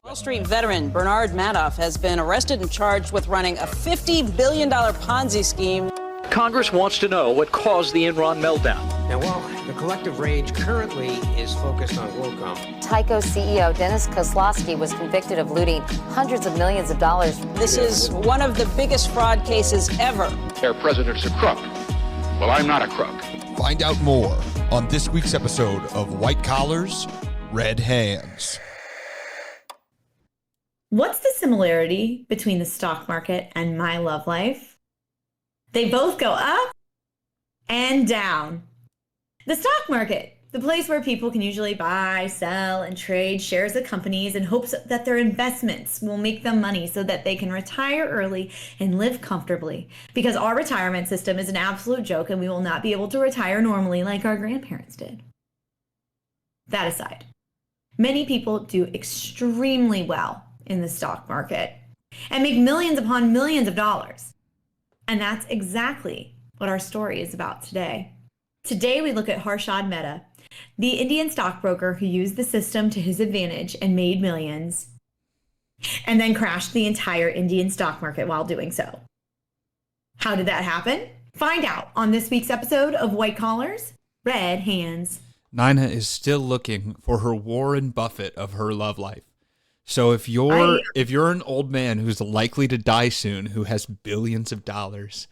Wall Street veteran Bernard Madoff has been arrested and charged with running a $50 billion Ponzi scheme. Congress wants to know what caused the Enron meltdown. Now, while the collective rage currently is focused on WorldCom, Tyco CEO Dennis Kozlowski was convicted of looting hundreds of millions of dollars. This is one of the biggest fraud cases ever. Their president's a crook. Well, I'm not a crook. Find out more on this week's episode of White Collars, Red Hands. What's the similarity between the stock market and my love life? They both go up and down. The stock market, the place where people can usually buy, sell, and trade shares of companies in hopes that their investments will make them money so that they can retire early and live comfortably. Because our retirement system is an absolute joke and we will not be able to retire normally like our grandparents did. That aside, many people do extremely well in the stock market and make millions upon millions of dollars. And that's exactly what our story is about today. Today, we look at Harshad Mehta, the Indian stockbroker who used the system to his advantage and made millions, and then crashed the entire Indian stock market while doing so. How did that happen? Find out on this week's episode of White Collars, Red Hands. Nina is still looking for her Warren Buffett of her love life. So if you're an old man who's likely to die soon, who has billions of dollars,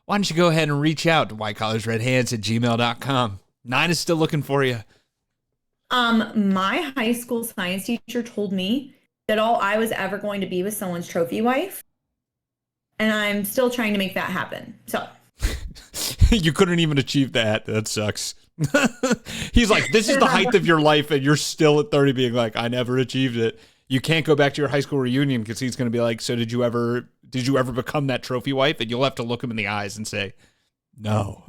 why don't you go ahead and reach out to whitecollarsredhands@gmail.com. Nina's still looking for you. My high school science teacher told me that all I was ever going to be was someone's trophy wife. And I'm still trying to make that happen. So You couldn't even achieve that. That sucks. He's like, this is the height of your life, and you're still at 30 being like, I never achieved it. You can't go back to your high school reunion because he's going to be like, so did you ever become that trophy wife? And you'll have to look him in the eyes and say, no.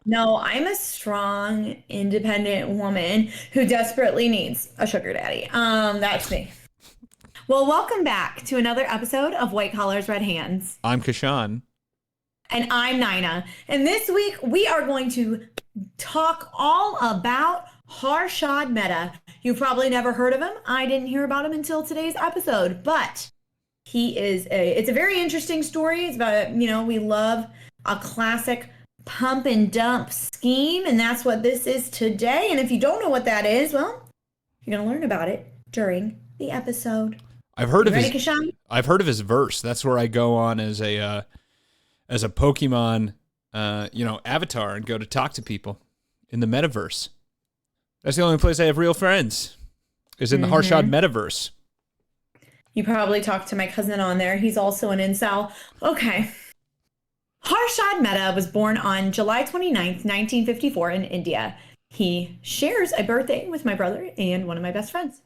No, I'm a strong, independent woman who desperately needs a sugar daddy. That's me. Well, welcome back to another episode of White Collars, Red Hands. I'm Kashan. And I'm Nina. And this week we are going to talk all about Harshad Mehta. You've probably never heard of him. I didn't hear about him until today's episode, but it's a very interesting story. It's about, we love a classic pump and dump scheme, and that's what this is today. And if you don't know what that is, well, you're going to learn about it during the episode. I've heard of Kashan? I've heard of his verse. That's where I go on as a Pokemon, avatar and go to talk to people in the metaverse. That's the only place I have real friends, is in the Harshad Metaverse. You probably talked to my cousin on there. He's also an incel. Okay. Harshad Mehta was born on July 29th, 1954 in India. He shares a birthday with my brother and one of my best friends.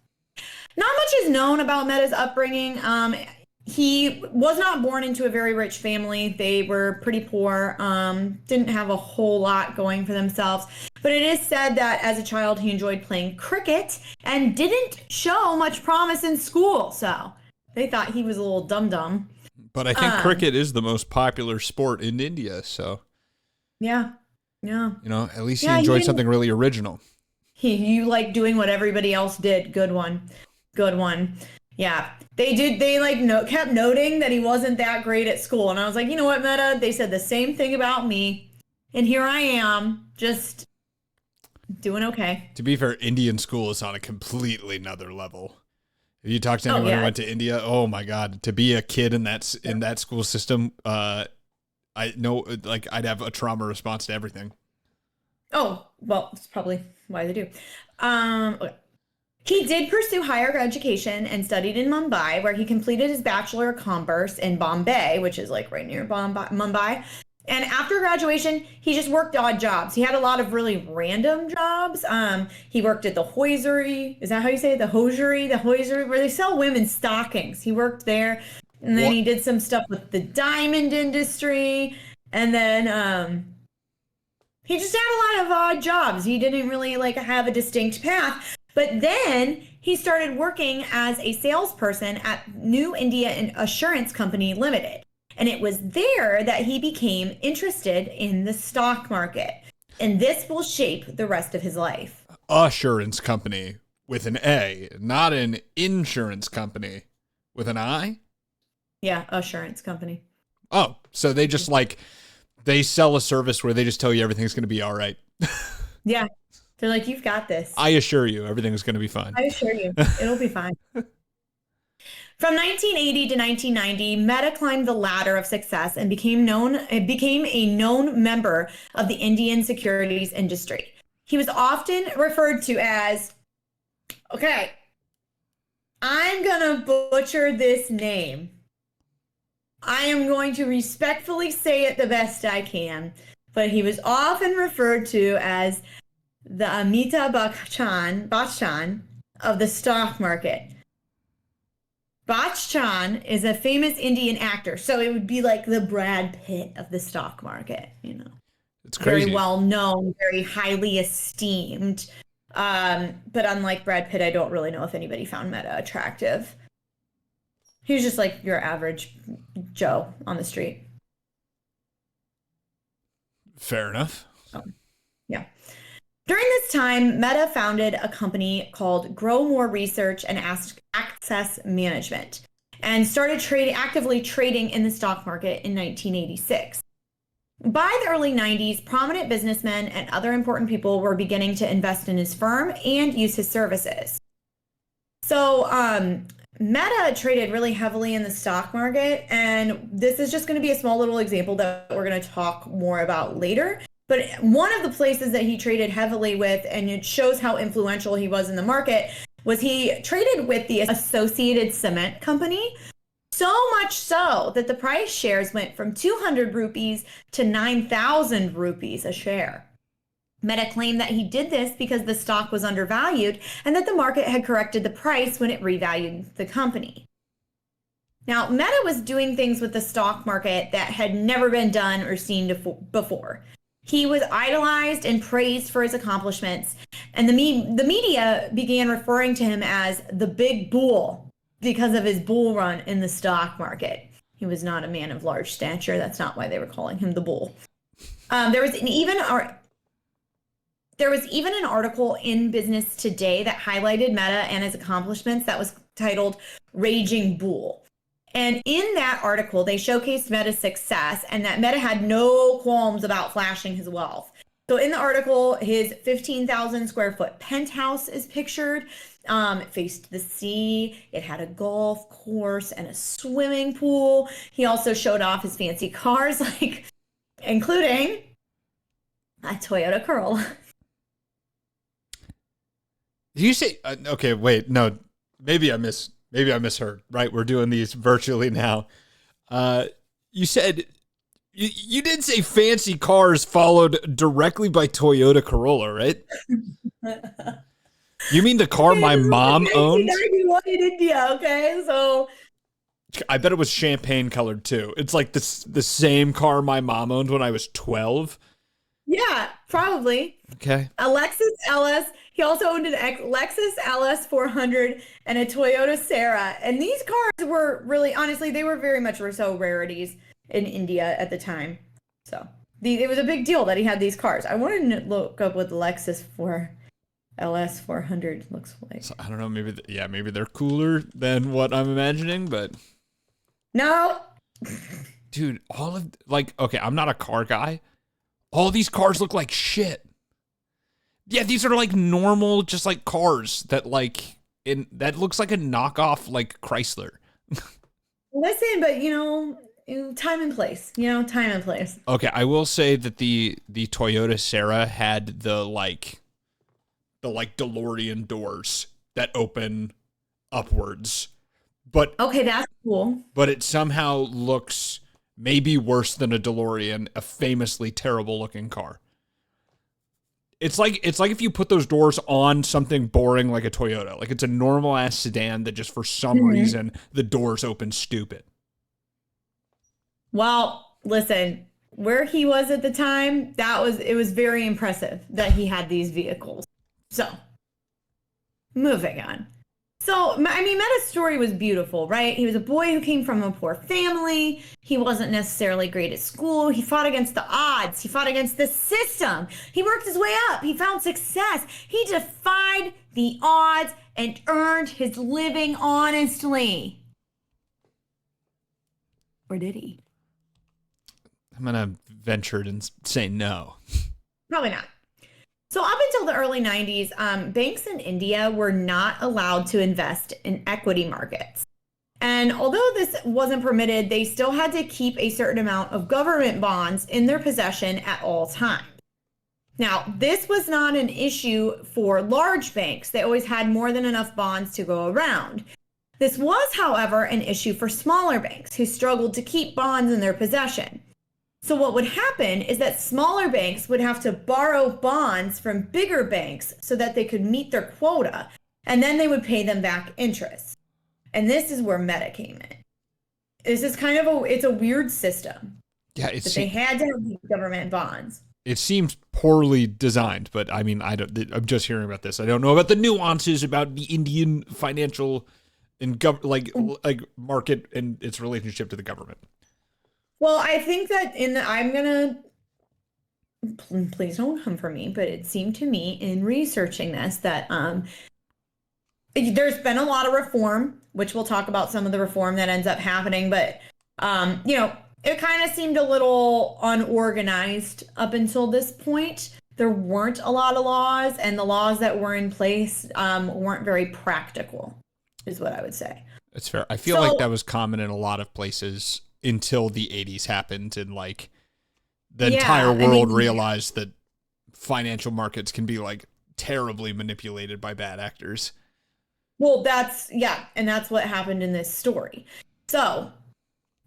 Not much is known about Mehta's upbringing. He was not born into a very rich family. They were pretty poor, didn't have a whole lot going for themselves. But it is said that as a child, he enjoyed playing cricket and didn't show much promise in school. So they thought he was a little dum-dum. But I think cricket is the most popular sport in India. So, yeah. At least he enjoyed something really original. You like doing what everybody else did. Good one. Yeah, they did. They kept noting that he wasn't that great at school. And I was like, you know what, Mehta? They said the same thing about me. And here I am, just doing okay. To be fair, Indian school is on a completely another level. If you talk to anyone who went to India, oh my God, to be a kid in that school system, I know, I'd have a trauma response to everything. Oh, well, that's probably why they do. Okay. He did pursue higher education and studied in Mumbai, where he completed his Bachelor of Commerce in Bombay, which is right near Mumbai. And after graduation, he just worked odd jobs. He had a lot of really random jobs. He worked at the hosiery. Is that how you say it? The hosiery, where they sell women's stockings. He worked there. And then he did some stuff with the diamond industry. And then he just had a lot of odd jobs. He didn't really have a distinct path. But then he started working as a salesperson at New India Assurance Company Limited. And it was there that he became interested in the stock market. And this will shape the rest of his life. Assurance Company. with an A, not an insurance company with an I? Yeah, assurance company. Oh, so they just like, they sell a service where they just tell you everything's going to be all right. Yeah. They're like, you've got this. I assure you, everything's going to be fine. I assure you, it'll be fine. From 1980 to 1990, Mehta climbed the ladder of success and became a known member of the Indian securities industry. He was often referred to as, okay, I'm going to butcher this name. I am going to respectfully say it the best I can, but he was often referred to as the Amitabh Bachchan of the stock market. Bachchan is a famous Indian actor, so it would be like the Brad Pitt of the stock market, you know. It's crazy. Very well known, very highly esteemed. But unlike Brad Pitt, I don't really know if anybody found Mehta attractive. He was just like your average Joe on the street. Fair enough. Yeah. During this time, Mehta founded a company called Grow More Research and Access Management and started actively trading in the stock market in 1986. By the early 90s, prominent businessmen and other important people were beginning to invest in his firm and use his services. So Mehta traded really heavily in the stock market, and this is just going to be a small little example that we're going to talk more about later. But one of the places that he traded heavily with, and it shows how influential he was in the market, was he traded with the Associated Cement Company. So much so that the price shares went from 200 rupees to 9,000 rupees a share. Mehta claimed that he did this because the stock was undervalued and that the market had corrected the price when it revalued the company. Now, Mehta was doing things with the stock market that had never been done or seen before. He was idolized and praised for his accomplishments, and the media began referring to him as the big bull because of his bull run in the stock market. He was not a man of large stature. That's not why they were calling him the bull. There was even an article in Business Today that highlighted Mehta and his accomplishments that was titled Raging Bull. And in that article, they showcased Mehta's success and that Mehta had no qualms about flashing his wealth. So in the article, his 15,000 square foot penthouse is pictured. It faced the sea. It had a golf course and a swimming pool. He also showed off his fancy cars, including a Toyota Corolla. Did you say, okay, wait, no, maybe I misheard, right? We're doing these virtually now. You said, you did say fancy cars followed directly by Toyota Corolla, right? You mean the car my mom owns? 1991 in India, okay? So I bet it was champagne colored too. It's like the same car my mom owned when I was 12. yeah, probably. Okay. A Lexus LS. He also owned an Lexus LS 400 and a Toyota Serra. And these cars were really, honestly, they were very much so rarities in India at the time. So it was a big deal that he had these cars. I wanted to look up what the Lexus LS 400 looks like. So, I don't know. Maybe they're cooler than what I'm imagining, but No. dude, okay, I'm not a car guy. All these cars look like shit. Yeah, these are like normal, just like cars that that looks like a knockoff like Chrysler. Listen, but time and place. Time and place. Okay, I will say that the Toyota Serra had the DeLorean doors that open upwards. But okay, that's cool. But it somehow looks maybe worse than a DeLorean, a famously terrible looking car. It's like if you put those doors on something boring like a Toyota. Like it's a normal ass sedan that just for some reason the doors open stupid. Well, listen, where he was at the time, it was very impressive that he had these vehicles. So, moving on. So, I mean, Meta's story was beautiful, right? He was a boy who came from a poor family. He wasn't necessarily great at school. He fought against the odds. He fought against the system. He worked his way up. He found success. He defied the odds and earned his living honestly. Or did he? I'm going to venture and say no. Probably not. So up until the early 90s, banks in India were not allowed to invest in equity markets. And although this wasn't permitted, they still had to keep a certain amount of government bonds in their possession at all times. Now, this was not an issue for large banks. They always had more than enough bonds to go around. This was, however, an issue for smaller banks who struggled to keep bonds in their possession. So what would happen is that smaller banks would have to borrow bonds from bigger banks so that they could meet their quota, and then they would pay them back interest. And this is where Meta came in. This is kind of it's a weird system. Yeah, they had to have these government bonds. It seems poorly designed, but I mean, I'm just hearing about this. I don't know about the nuances about the Indian financial and like market and its relationship to the government. Well, I think that I'm gonna, please don't come for me, but it seemed to me in researching this that there's been a lot of reform, which we'll talk about some of the reform that ends up happening, but it kind of seemed a little unorganized up until this point. There weren't a lot of laws, and the laws that were in place weren't very practical, is what I would say. That's fair. I feel like that was common in a lot of places until the 80s happened, and like the entire world realized that financial markets can be like terribly manipulated by bad actors. Well, and that's what happened in this story. So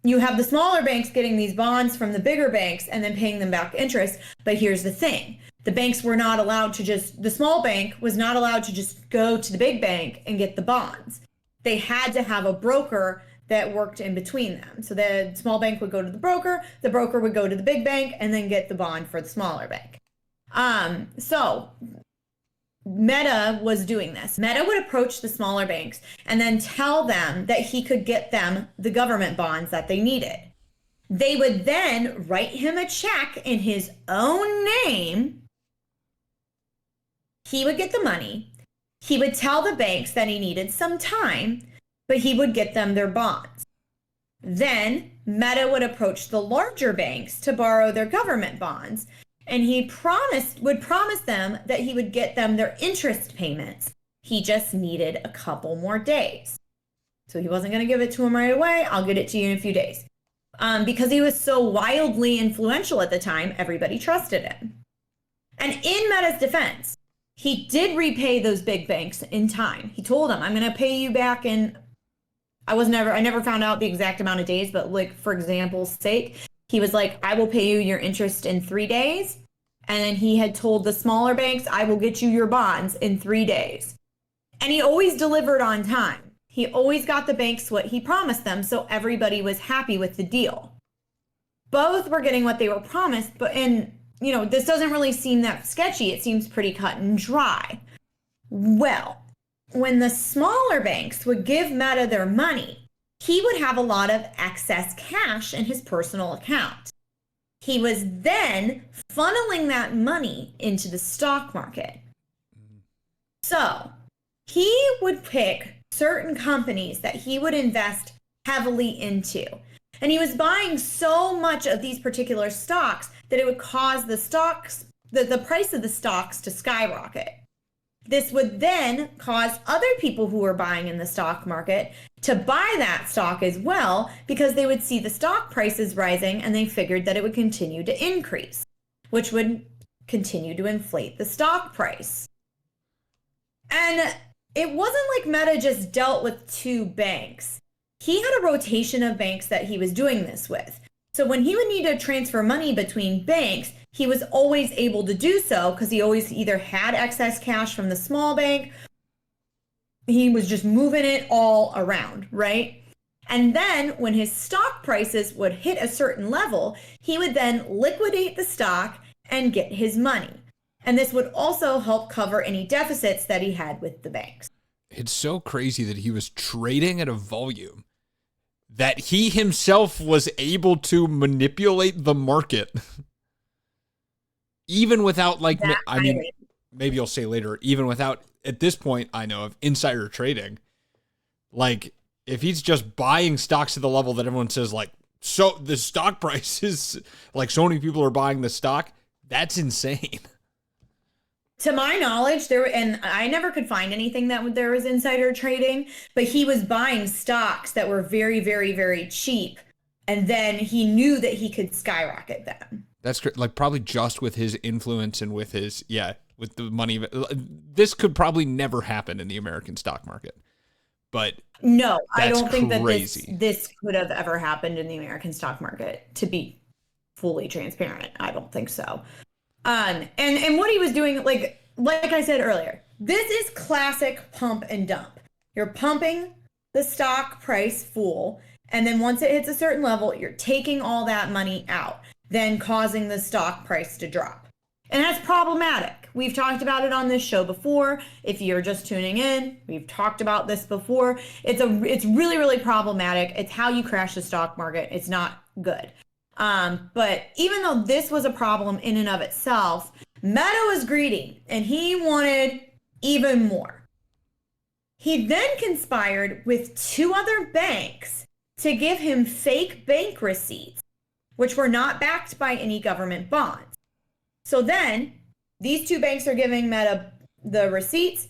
you have the smaller banks getting these bonds from the bigger banks and then paying them back interest. But here's the thing. The banks were not allowed to the small bank was not allowed to just go to the big bank and get the bonds. They had to have a broker that worked in between them. So the small bank would go to the broker would go to the big bank and then get the bond for the smaller bank. So Meta was doing this. Meta would approach the smaller banks and then tell them that he could get them the government bonds that they needed. They would then write him a check in his own name. He would get the money. He would tell the banks that he needed some time, but he would get them their bonds. Then Meta would approach the larger banks to borrow their government bonds, and he would promise them that he would get them their interest payments. He just needed a couple more days. So he wasn't going to give it to him right away. I'll get it to you in a few days. Because he was so wildly influential at the time, everybody trusted him. And in Meta's defense, he did repay those big banks in time. He told them, I'm going to pay you back in, I never found out the exact amount of days, but like, for example's sake, he was like, I will pay you your interest in 3 days. And then he had told the smaller banks, I will get you your bonds in 3 days. And he always delivered on time. He always got the banks what he promised them, so everybody was happy with the deal. Both were getting what they were promised, but this doesn't really seem that sketchy. It seems pretty cut and dry. Well, when the smaller banks would give Meta their money, he would have a lot of excess cash in his personal account. He was then funneling that money into the stock market. So he would pick certain companies that he would invest heavily into. And he was buying so much of these particular stocks that it would cause the price of the stocks to skyrocket. This would then cause other people who were buying in the stock market to buy that stock as well, because they would see the stock prices rising and they figured that it would continue to increase, which would continue to inflate the stock price. And it wasn't like Meta just dealt with two banks. He had a rotation of banks that he was doing this with. So when he would need to transfer money between banks, he was always able to do so because he always either had excess cash from the small bank. He was just moving it all around, right? And then when his stock prices would hit a certain level, he would then liquidate the stock and get his money. And this would also help cover any deficits that he had with the banks. It's so crazy that he was trading at a volume that he himself was able to manipulate the market. Even without, like, I mean, maybe you'll say later, even without, at this point, I know of insider trading. Like, if he's just buying stocks to the level that everyone says, like, so the stock price is, like, so many people are buying the stock, that's insane. To my knowledge, and I never could find anything that there was insider trading, but he was buying stocks that were very, very, very cheap. And then he knew that he could skyrocket them. That's like probably just with his influence and with his, with the money. This could probably never happen in the American stock market. But no, I don't think crazy. that this could have ever happened in the American stock market, to be fully transparent. I don't think so. And what he was doing, like I said earlier, this is classic pump and dump. You're pumping the stock price full, and then once it hits a certain level, you're taking all that money out, then causing the stock price to drop. And that's problematic. We've talked about it on this show before. If you're just tuning in, we've talked about this before. It's really, really problematic. It's how you crash the stock market. It's not good. But even though this was a problem in and of itself, Meta was greedy and he wanted even more. He then conspired with two other banks to give him fake bank receipts, which were not backed by any government bonds. So then these two banks are giving Meta the receipts.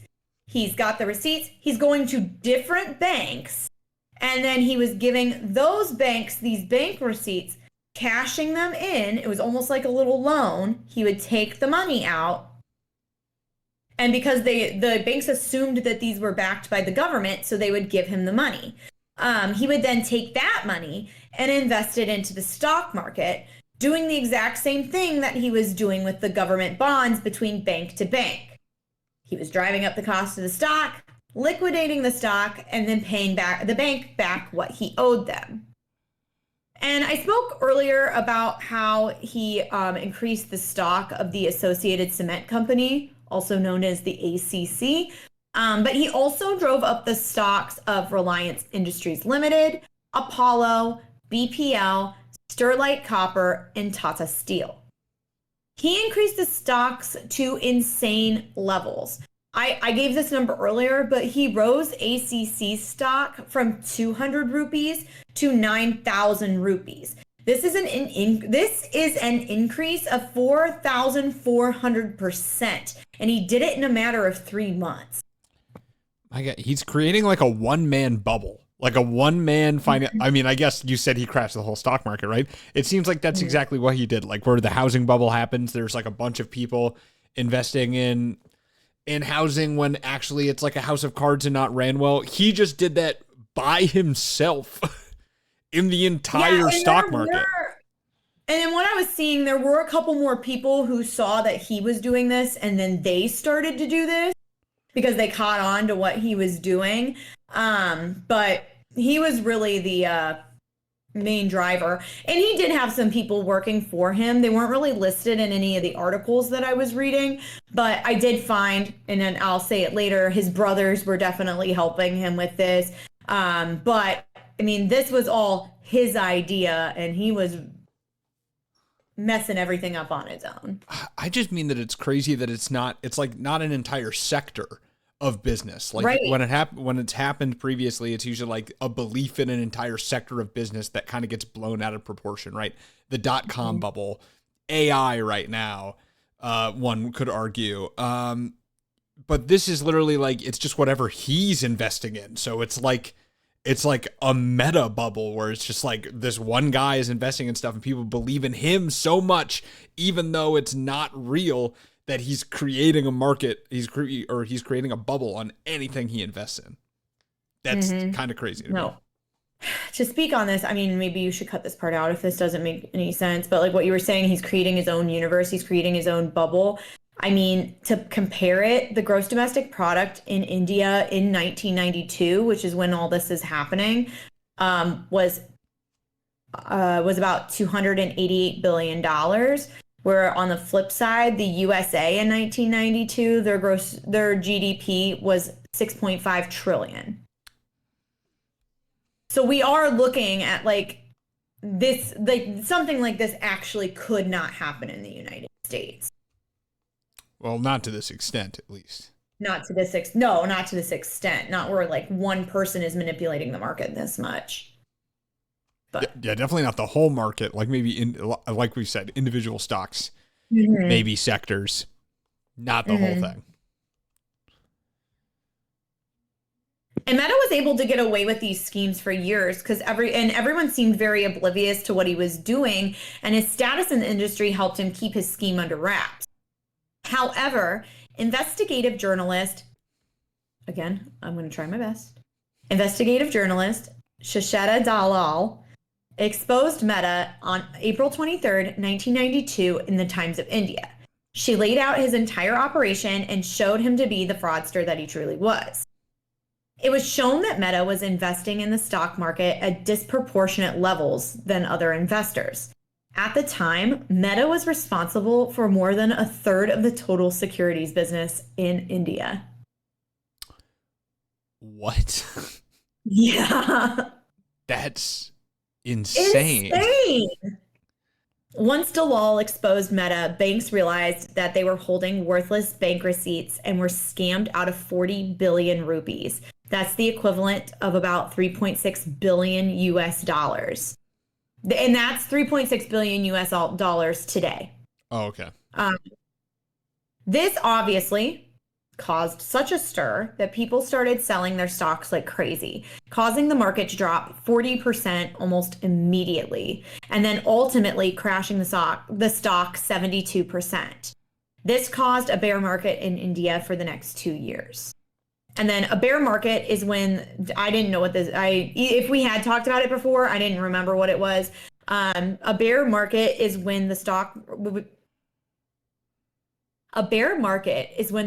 He's got the receipts. He's going to different banks. And then he was giving those banks these bank receipts, cashing them in. It was almost like a little loan. He would take the money out. And because the banks assumed that these were backed by the government, so they would give him the money. He would then take that money and invest it into the stock market, doing the exact same thing that he was doing with the government bonds between bank to bank. He was driving up the cost of the stock, liquidating the stock, and then paying back the bank back what he owed them. And I spoke earlier about how he increased the stock of the Associated Cement Company, also known as the ACC. But he also drove up the stocks of Reliance Industries Limited, Apollo, BPL, Sterlite Copper, and Tata Steel. He increased the stocks to insane levels. I gave this number earlier, but he rose ACC stock from 200 rupees to 9,000 rupees. This is an increase of 4,400%, and he did it in a matter of 3 months. My God, he's creating like a one-man bubble, like a one-man I mean, I guess you said he crashed the whole stock market, right? It seems like that's exactly what he did. Like where the housing bubble happens, there's like a bunch of people investing in housing when actually it's like a house of cards and not ran well. He just did that by himself in the entire stock market. And then what I was seeing, there were a couple more people who saw that he was doing this, and then they started to do this because they caught on to what he was doing. But he was really the main driver. And he did have some people working for him. They weren't really listed in any of the articles that I was reading, but I did find, and then I'll say it later, his brothers were definitely helping him with this. But I mean, this was all his idea, and he was messing everything up on his own. I just mean that it's crazy that it's like not an entire sector of business. Like right. when it's happened previously, it's usually like a belief in an entire sector of business that kind of gets blown out of proportion, right? The .com bubble, AI right now, one could argue. But this is literally like, it's just whatever he's investing in. So it's like a meta bubble where it's just like this one guy is investing in stuff and people believe in him so much, even though it's not real, that he's creating a market, he's creating a bubble on anything he invests in. That's kind of crazy to me. To speak on this, I mean, maybe you should cut this part out if this doesn't make any sense, but like what you were saying, he's creating his own universe, he's creating his own bubble. I mean, to compare it, the gross domestic product in India in 1992, which is when all this is happening, was about $288 billion. Where on the flip side, the USA in 1992, their GDP was 6.5 trillion. So we are looking at like this, like something like this actually could not happen in the United States. Well, not to this extent, at least. Not to this extent. Not where like one person is manipulating the market this much. But Yeah, definitely not the whole market. Like maybe like we said, individual stocks, maybe sectors, not the whole thing. And Meta was able to get away with these schemes for years because everyone seemed very oblivious to what he was doing, and his status in the industry helped him keep his scheme under wraps. However, investigative journalist, again, I'm going to try my best, investigative journalist Shasheta Dalal exposed Meta on April 23rd, 1992 in the Times of India. She laid out his entire operation and showed him to be the fraudster that he truly was. It was shown that Meta was investing in the stock market at disproportionate levels than other investors. At the time, Meta was responsible for more than a third of the total securities business in India. What? Yeah. That's insane. Once Dalal exposed Meta, banks realized that they were holding worthless bank receipts and were scammed out of 40 billion rupees. That's the equivalent of about 3.6 billion US dollars. And that's 3.6 billion US dollars today. Oh, okay. This obviously caused such a stir that people started selling their stocks like crazy, causing the market to drop 40% almost immediately, and then ultimately crashing the stock 72%. This caused a bear market in India for the next 2 years. And then a bear market is when, I didn't know what this, if we had talked about it before, I didn't remember what it was. A bear market is when the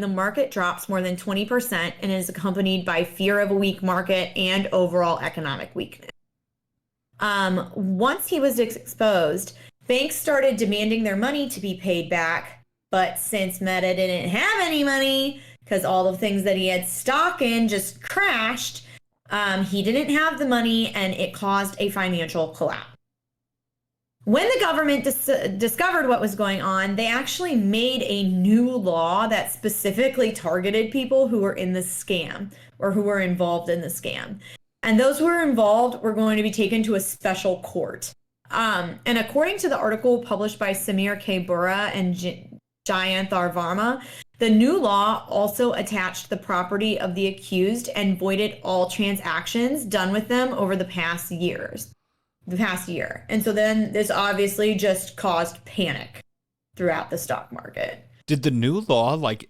market drops more than 20% and is accompanied by fear of a weak market and overall economic weakness. Once he was exposed, banks started demanding their money to be paid back. But since Meta didn't have any money, because all the things that he had stock in just crashed, he didn't have the money, and it caused a financial collapse. When the government discovered what was going on, they actually made a new law that specifically targeted people who were in the scam or who were involved in the scam. And those who were involved were going to be taken to a special court. And according to the article published by Samir K. Bura and Jayanthar Varma, the new law also attached the property of the accused and voided all transactions done with them over the past year. And so then this obviously just caused panic throughout the stock market. Did the new law like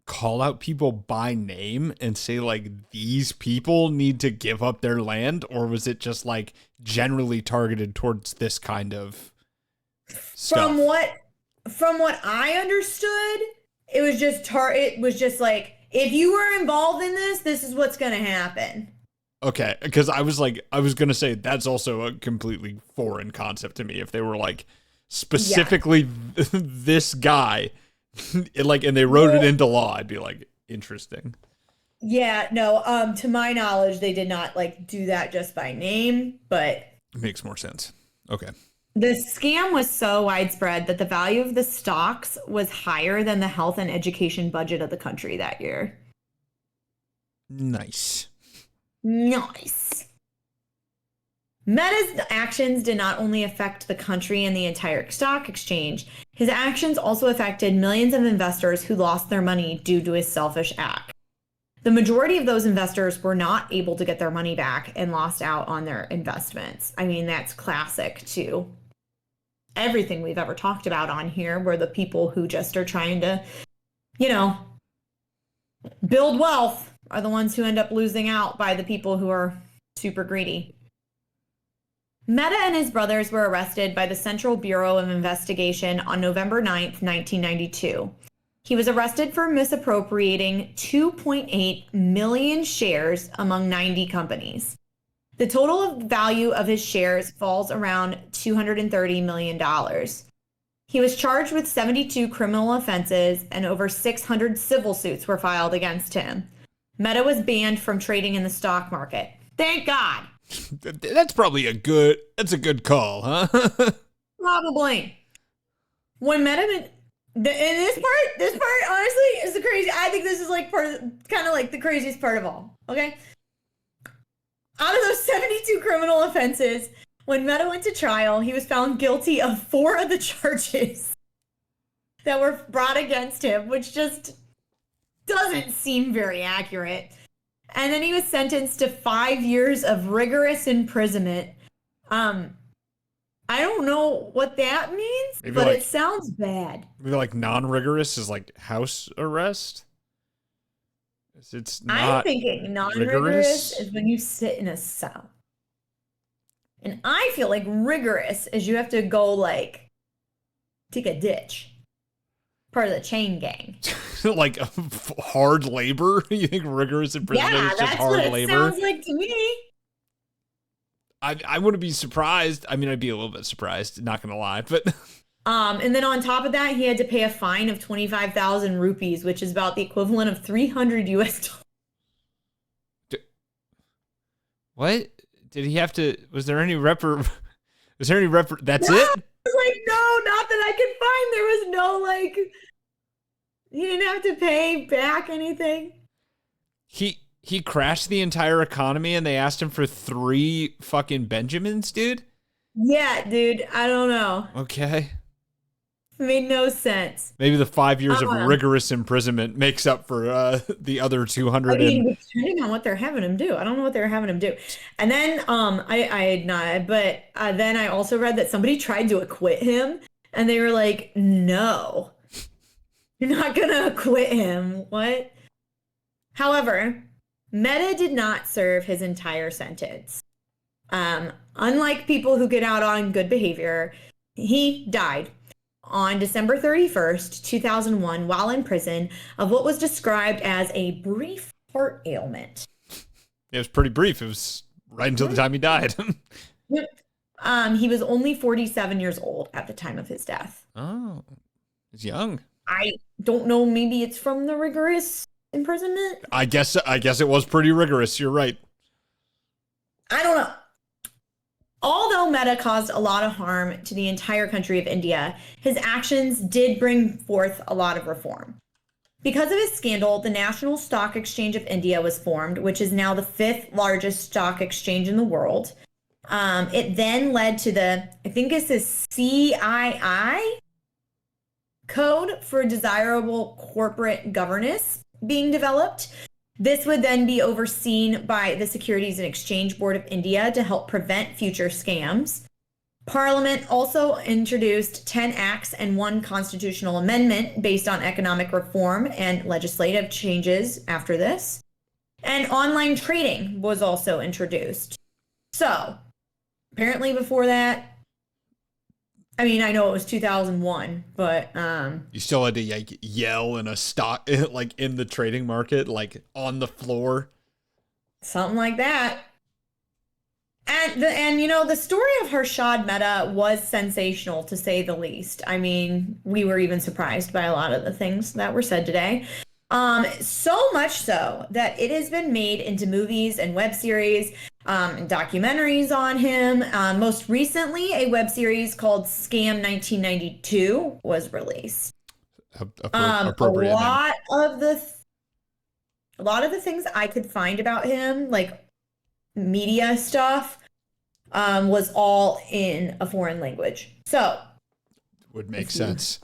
call out people by name and say like these people need to give up their land, or was it just like generally targeted towards this kind of stuff? From what I understood, it was just like, if you were involved in this, this is what's going to happen. Okay, because I was going to say that's also a completely foreign concept to me. If they were like specifically this guy, like, and they wrote it into law, I'd be like, interesting. Yeah, no, to my knowledge, they did not like do that just by name, but it makes more sense. Okay. The scam was so widespread that the value of the stocks was higher than the health and education budget of the country that year. Nice. Meta's actions did not only affect the country and the entire stock exchange. His actions also affected millions of investors who lost their money due to his selfish act. The majority of those investors were not able to get their money back and lost out on their investments. I mean, that's classic to everything we've ever talked about on here, where the people who just are trying to, build wealth are the ones who end up losing out by the people who are super greedy. Meta and his brothers were arrested by the Central Bureau of Investigation on November 9th, 1992. He was arrested for misappropriating 2.8 million shares among 90 companies. The total value of his shares falls around $230 million. He was charged with 72 criminal offenses and over 600 civil suits were filed against him. Meta was banned from trading in the stock market. Thank God. That's probably a good call, huh? Probably. When Meta, and this part honestly is the crazy. I think this is like kind of like the craziest part of all. Okay. Out of those 72 criminal offenses, when Meta went to trial, he was found guilty of 4 of the charges that were brought against him, which just doesn't seem very accurate. And then he was sentenced to 5 years of rigorous imprisonment. I don't know what that means, Maybe but like, it sounds bad. Maybe like non-rigorous is like house arrest. It's not I'm thinking non-rigorous is when you sit in a cell. And I feel like rigorous is you have to go like take a ditch. Part of the chain gang. Like hard labor? You think rigorous imprisonment is just hard labor? Yeah, that's what it sounds like to me. I wouldn't be surprised. I mean, I'd be a little bit surprised, not gonna lie, but And then on top of that, he had to pay a fine of 25,000 rupees, which is about the equivalent of 300 US dollars. What? Did he have to? Was there any That's No, it? I was like, no, not that I could find. There was no like. He didn't have to pay back anything. He crashed the entire economy, and they asked him for 3 fucking Benjamins, dude. Yeah, dude. I don't know. Okay. It made no sense. Maybe the 5 years of rigorous imprisonment makes up for the other 200. I mean, depending on what they're having him do. I don't know what they're having him do. And then then I also read that somebody tried to acquit him, and they were like, "No, you're not gonna acquit him." What? However, Mehta did not serve his entire sentence. Unlike people who get out on good behavior, he died on December 31st, 2001, while in prison, of what was described as a brief heart ailment. It was pretty brief. It was right until the time he died. He was only 47 years old at the time of his death. Oh, he's young. I don't know. Maybe it's from the rigorous imprisonment. I guess it was pretty rigorous. You're right. I don't know. Although Mehta caused a lot of harm to the entire country of India, his actions did bring forth a lot of reform. Because of his scandal, the National Stock Exchange of India was formed, which is now the 5th largest stock exchange in the world. It then led to I think this is CII code for desirable corporate governance being developed. This would then be overseen by the Securities and Exchange Board of India to help prevent future scams. Parliament also introduced 10 acts and 1 constitutional amendment based on economic reform and legislative changes after this. And online trading was also introduced. So, apparently before that, I mean, I know it was 2001, but you still had to like yell in a stock, like in the trading market, like on the floor, something like that. And you know, the story of Harshad Mehta was sensational, to say the least. I mean, we were even surprised by a lot of the things that were said today. So much so that it has been made into movies and web series, and documentaries on him. Most recently, a web series called Scam 1992 was released. A lot of the things I could find about him, like media stuff, was all in a foreign language. So would make sense.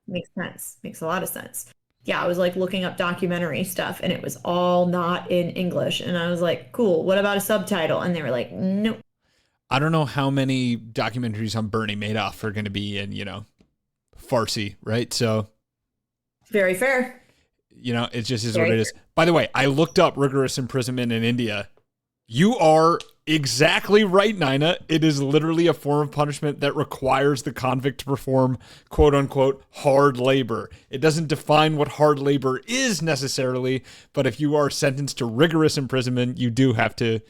Makes sense. Makes a lot of sense. Yeah, I was like looking up documentary stuff, and it was all not in English. And I was like, cool, what about a subtitle? And they were like, nope. I don't know how many documentaries on Bernie Madoff are going to be in, Farsi, right? So very fair. It just is what it is. By the way, I looked up rigorous imprisonment in India. You are exactly right, Nina. It is literally a form of punishment that requires the convict to perform, quote unquote, hard labor. It doesn't define what hard labor is necessarily, but if you are sentenced to rigorous imprisonment, you have to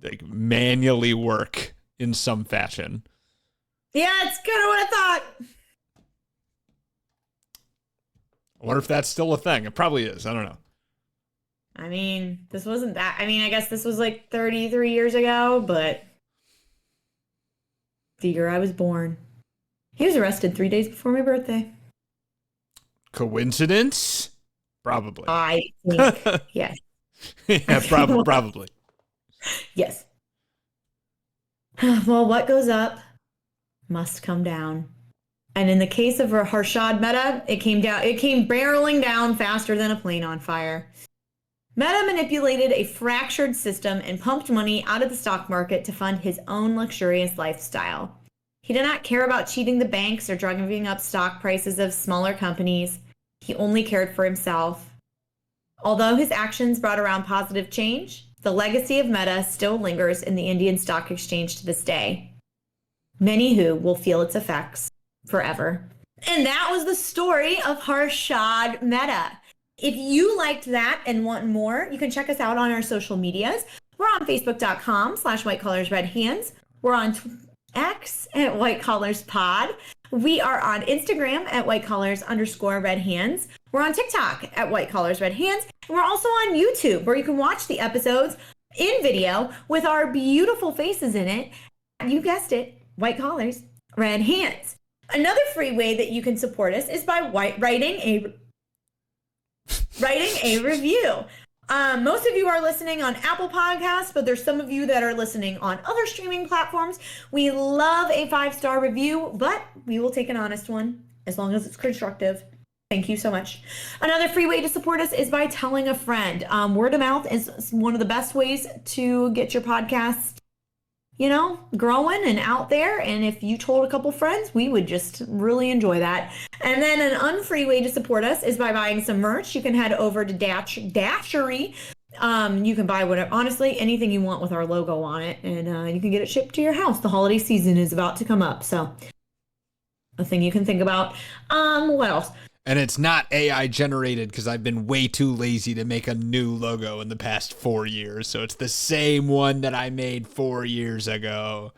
like manually work in some fashion. Yeah, it's kind of what I thought. I wonder if that's still a thing. It probably is. I don't know. I mean, this wasn't that. I mean, I guess this was like 33 years ago, but the year I was born. He was arrested 3 days before my birthday. Coincidence? Probably. I think, yes. Yeah, probably. Yes. Well, what goes up must come down. And in the case of Harshad Mehta, it came barreling down faster than a plane on fire. Mehta manipulated a fractured system and pumped money out of the stock market to fund his own luxurious lifestyle. He did not care about cheating the banks or driving up stock prices of smaller companies. He only cared for himself. Although his actions brought around positive change, the legacy of Mehta still lingers in the Indian Stock Exchange to this day. Many who will feel its effects forever. And that was the story of Harshad Mehta. If you liked that and want more, you can check us out on our social medias. We're on Facebook.com/WhiteCollarsRedHands. We're on X at WhiteCollarsPod. We are on Instagram at WhiteCollars_RedHands. We're on TikTok at WhiteCollarsRedHands. And we're also on YouTube, where you can watch the episodes in video with our beautiful faces in it. You guessed it, White Collars, Red Hands. Another free way that you can support us is by writing a review. Most of you are listening on Apple Podcasts, but there's some of you that are listening on other streaming platforms. We love a 5-star review, but we will take an honest one as long as it's constructive. Thank you so much. Another free way to support us is by telling a friend. Word of mouth is one of the best ways to get your podcast, growing and out there. And if you told a couple friends, we would just really enjoy that. And then an unfree way to support us is by buying some merch. You can head over to Dashery. You can buy whatever, honestly, anything you want with our logo on it, and you can get it shipped to your house. The holiday season is about to come up, so a thing you can think about. What else? And it's not AI generated because I've been way too lazy to make a new logo in the past 4 years. So it's the same one that I made 4 years ago.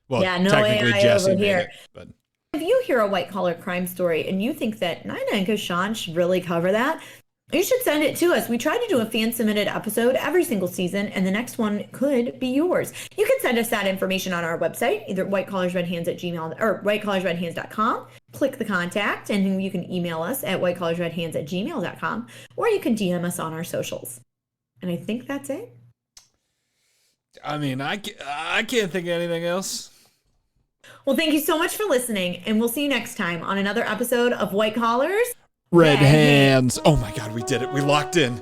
Well, yeah, no technically AI Jesse over made here. it, but if you hear a white collar crime story and you think that Nina and Kashan should really cover that, you should send it to us. We try to do a fan submitted episode every single season, and the next one could be yours. You can send us that information on our website, either whitecollarsredhands@gmail or whitecollarsredhands.com. Click the contact, and you can email us at whitecollarsredhands@gmail.com, or you can DM us on our socials. And I think that's it. I mean, I can't think of anything else. Well, thank you so much for listening, and we'll see you next time on another episode of White Collars Red Hands. Oh my God, we did it. We locked in.